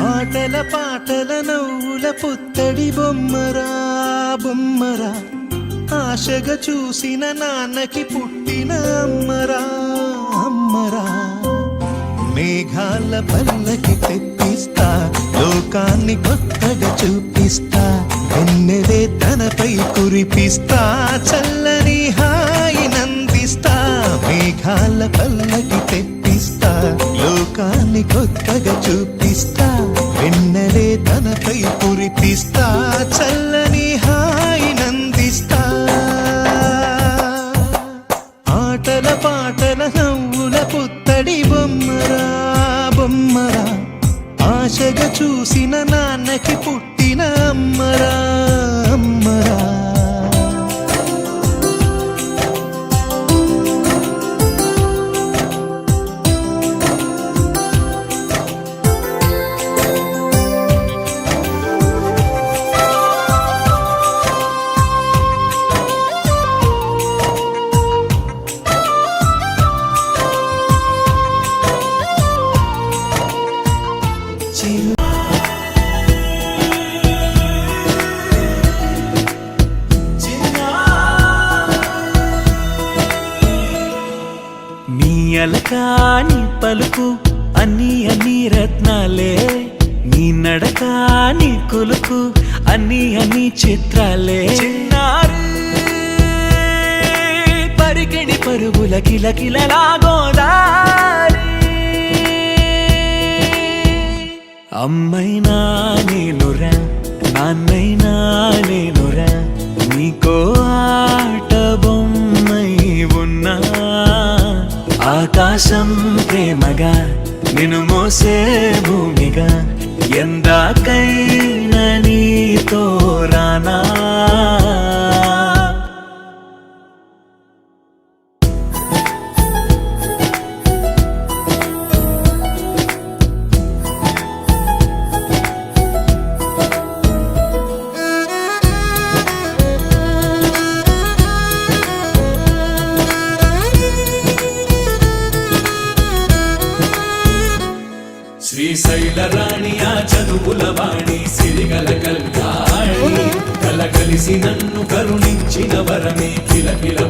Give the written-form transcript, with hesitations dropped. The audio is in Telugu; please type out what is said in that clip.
ఆటల పాటల నవ్వుల పుత్తడి బొమ్మరా బొమ్మరా, ఆశగా చూసిన నాన్నకి పుట్టిన అమ్మరా అమ్మరా. మేఘాల పల్లకి తెప్పిస్తా, లోకాన్ని కొత్తగా చూపిస్తా, వెన్నెలే తనపై కురిపిస్తా, చల్లని హాయి నందిస్తా. మేఘాల పల్లకి తెప్పిస్తా, లోకాన్ని కొత్తగా చూపిస్తా, వెన్నెలే తనపై కురిపిస్తా, చల్లని హాయి నందిస్తా. ఆటల పాటల నవ్వుల పుత్తడి బొమ్మరా బొమ్మరా, ఆశగా చూసిన నాన్నకి పుట్టిన అమ్మరా అమ్మరా. నీ అలకాని పలుకు అన్ని అన్ని రత్నాలే, నీ నడక నీ కులుకు అన్ని అన్ని చిత్రాలే. చిన్నారి పరికిణి పరుగుల కిలకిలలా గోదారి, అమ్మైనా నేనురా నాన్నైనా నేనురా, నీకో ఆట బొమ్మై ఉన్నా. ఆకాశం ప్రేమగా నిన్ను మోసే భూమిగా, ఎందాకైనా నీతో రానా. శ్రీశైల రాణి ఆ చదువుల వాణి, సిరిగల కళ్యాణి, కలకలిసి నన్ను కరుణించిన వరమే కిలకిల